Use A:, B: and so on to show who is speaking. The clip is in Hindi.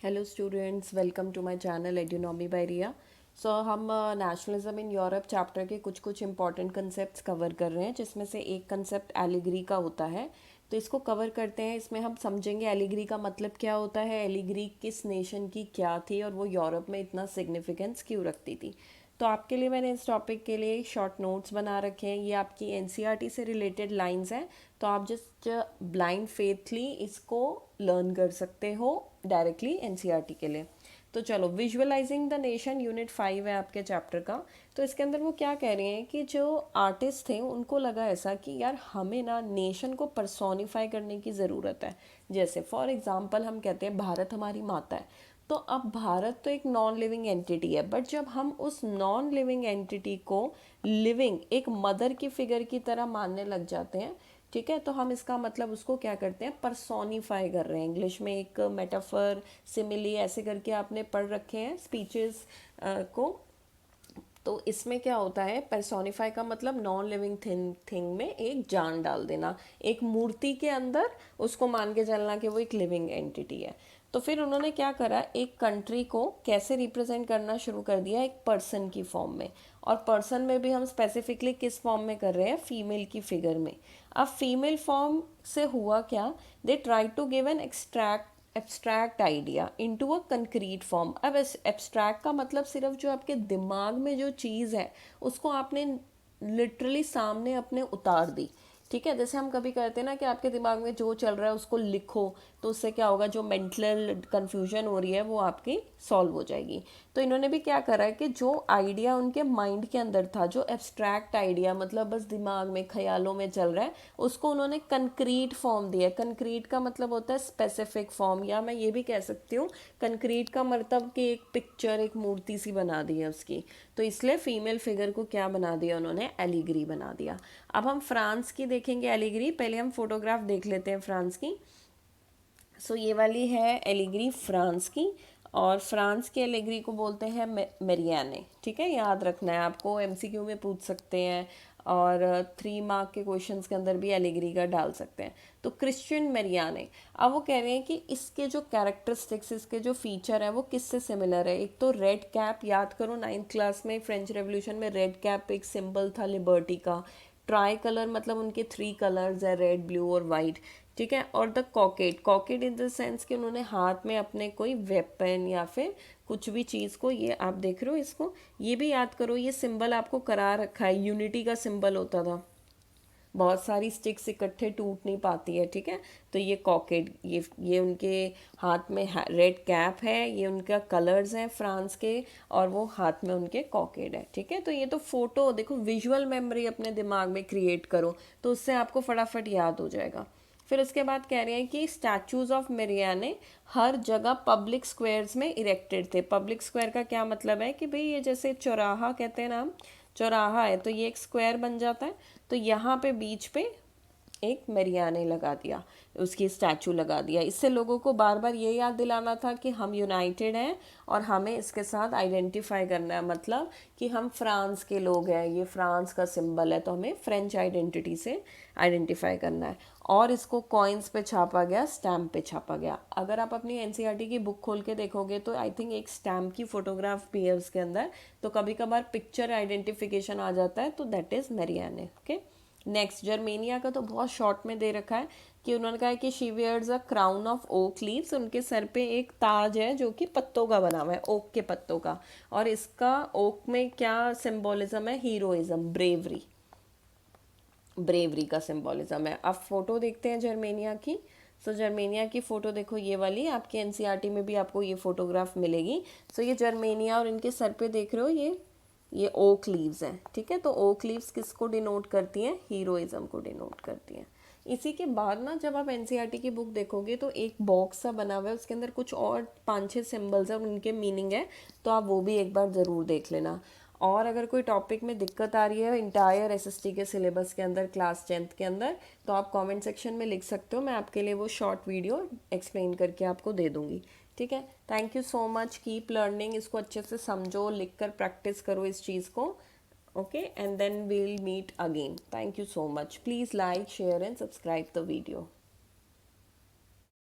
A: Hello students, welcome to my channel Edunomy by Riya. So हम नेशनलिज्म इन यूरोप चैप्टर के कुछ कुछ इंपॉर्टेंट कंसेप्ट्स कवर कर रहे हैं, जिसमें से एक कंसेप्ट एलिगरी का होता है। तो इसको कवर करते हैं। इसमें हम समझेंगे एलिगरी का मतलब क्या होता है, एलिगरी किस नेशन की क्या थी और वो यूरोप में इतना सिग्निफिकेंस क्यों रखती थी। तो आपके लिए मैंने इस टॉपिक के लिए शॉर्ट नोट्स बना रखे हैं। ये आपकी एनसीईआरटी से रिलेटेड लाइंस हैं, तो आप जस्ट ब्लाइंड फेथली इसको लर्न कर सकते हो डायरेक्टली एनसीईआरटी के लिए। तो चलो, विजुअलाइजिंग द नेशन यूनिट 5 है आपके चैप्टर का। तो इसके अंदर वो क्या कह रहे हैं कि जो आर्टिस्ट थे उनको लगा ऐसा कि यार हमें ना नेशन को पर्सोनिफाई करने की ज़रूरत है। जैसे फॉर एग्जांपल हम कहते हैं भारत हमारी माता है। तो अब भारत तो एक नॉन लिविंग एंटिटी है, बट जब हम उस नॉन लिविंग एंटिटी को लिविंग एक मदर की फिगर की तरह मानने लग जाते हैं, ठीक है, तो हम इसका मतलब उसको क्या करते हैं, पर्सोनिफाई कर रहे हैं। इंग्लिश में एक मेटाफर, सिमिली ऐसे करके आपने पढ़ रखे हैं स्पीचेस को। तो इसमें क्या होता है, पर्सोनिफाई का मतलब नॉन लिविंग थिंग में एक जान डाल देना, एक मूर्ति के अंदर उसको मान के चलना कि वो एक लिविंग एंटिटी है। तो फिर उन्होंने क्या करा, एक कंट्री को कैसे रिप्रेजेंट करना शुरू कर दिया, एक पर्सन की फॉर्म में। और पर्सन में भी हम स्पेसिफिकली किस फॉर्म में कर रहे हैं, फीमेल की फिगर में। अब फीमेल फॉर्म से हुआ क्या, they try to give an abstract idea into a concrete form. अब एब्स्ट्रैक्ट का मतलब सिर्फ जो आपके दिमाग में जो चीज़ है उसको आपने लिटरली सामने अपने उतार दी। ठीक है, जैसे हम कभी कहते हैं ना कि आपके दिमाग में जो चल रहा है उसको लिखो, तो उससे क्या होगा, जो मेंटल कन्फ्यूजन हो रही है वो आपकी सॉल्व हो जाएगी। तो इन्होंने भी क्या करा है कि जो आइडिया उनके माइंड के अंदर था, जो एब्स्ट्रैक्ट आइडिया मतलब बस दिमाग में ख्यालों में चल रहा है, उसको उन्होंने कंक्रीट फॉर्म दिया। कंक्रीट का मतलब होता है स्पेसिफिक फॉर्म, या मैं ये भी कह सकती हूँ कंक्रीट का मतलब कि एक पिक्चर, एक मूर्ति सी बना दी है उसकी। तो इसलिए फीमेल फिगर को क्या बना दिया उन्होंने, एलिगरी बना दिया। अब हम फ्रांस की देखेंगे एलिगरी। पहले हम फोटोग्राफ देख लेते हैं फ्रांस की। सो ये वाली है एलिगरी फ्रांस की, और फ्रांस के एलिगरी को बोलते हैं मेरियाने। ठीक है, याद रखना है, आपको एमसीक्यू में पूछ सकते हैं, और 3 मार्क के क्वेश्चंस के अंदर भी एलिगरी का डाल सकते हैं। तो क्रिश्चियन मेरियाने, अब वो कह रहे हैं कि इसके जो कैरेक्टरिस्टिक्स, इसके जो फीचर है वो किससे सिमिलर है। एक तो रेड कैप, याद करो 9th क्लास में फ्रेंच रेवोल्यूशन में रेड कैप एक सिंबल था लिबर्टी का। ट्राई कलर मतलब उनके 3 कलर्स है, रेड, ब्लू और वाइट। ठीक है, और द कॉकेट, कॉकेट इन द सेंस कि उन्होंने हाथ में अपने कोई वेपन या फिर कुछ भी चीज़ को, ये आप देख रहे हो इसको, ये भी याद करो, ये सिंबल आपको करा रखा है, यूनिटी का सिंबल होता था। बहुत सारी स्टिक्स इकट्ठे टूट नहीं पाती है, ठीक है। तो ये कॉकेट, ये उनके हाथ में रेड कैप है, ये उनका कलर्स हैं फ्रांस के, और वो हाथ में उनके कॉकेट है। ठीक है, तो ये तो फोटो देखो, विजुअल मेमोरी अपने दिमाग में क्रिएट करो तो उससे आपको फटाफट याद हो जाएगा। फिर उसके बाद कह रहे हैं कि स्टैचूज ऑफ मेरियाने हर जगह पब्लिक स्क्वायर्स में इरेक्टेड थे। पब्लिक स्क्वायर का क्या मतलब है कि भाई ये जैसे चौराहा कहते हैं ना हम, चौराहा है तो ये एक स्क्वायर बन जाता है। तो यहाँ पे बीच पे एक मेरियाने लगा दिया, उसकी स्टैचू लगा दिया। इससे लोगों को बार बार ये याद दिलाना था कि हम यूनाइटेड हैं और हमें इसके साथ आइडेंटिफाई करना है, मतलब कि हम फ्रांस के लोग हैं, ये फ्रांस का सिंबल है, तो हमें फ्रेंच आइडेंटिटी से आइडेंटिफाई करना है। और इसको कॉइन्स पे छापा गया, स्टैम्प पे छापा गया। अगर आप अपनी एनसीईआरटी की बुक खोल के देखोगे तो आई थिंक एक स्टैम्प की फोटोग्राफ भी है उसके अंदर। तो कभी कभार पिक्चर आइडेंटिफिकेशन आ जाता है, तो that is मेरियाने। Okay, next Germania का तो बहुत शॉर्ट में दे रखा है कि उन्होंने कहा है कि she wears a crown of oak leaves, उनके सर पे एक ताज है जो कि पत्तों का बना हुआ है, ओक के पत्तों का। और इसका ओक में क्या सिंबोलिज्म है, हीरोइज्म, ब्रेवरी, ब्रेवरी का सिंबोलिज्म है। अब फोटो देखते हैं जर्मेनिया की। सो जर्मेनिया की फ़ोटो देखो, ये वाली आपकी एनसीईआरटी में भी आपको ये फोटोग्राफ मिलेगी। सो ये जर्मेनिया, और इनके सर पे देख रहे हो ये ओक लीव्स हैं। ठीक है, तो ओक लीव्स किसको डिनोट करती हैं, हीरोइज्म को डिनोट करती हैं। इसी के बाद ना जब आप एनसीईआरटी की बुक देखोगे तो एक बॉक्स सा बना हुआ है, उसके अंदर कुछ और 5-6 सिंबल्स हैं और उनके मीनिंग है, तो आप वो भी एक बार ज़रूर देख लेना। और अगर कोई टॉपिक में दिक्कत आ रही है इंटायर एसएसटी के सिलेबस के अंदर, क्लास 10th के अंदर, तो आप कमेंट सेक्शन में लिख सकते हो, मैं आपके लिए वो शॉर्ट वीडियो एक्सप्लेन करके आपको दे दूँगी। ठीक है, thank you so much, keep learning, इसको अच्छे से समझो, लिख कर प्रैक्टिस करो इस चीज़ को। Okay, and then we'll meet again. Thank you so much, please like, share and subscribe the video.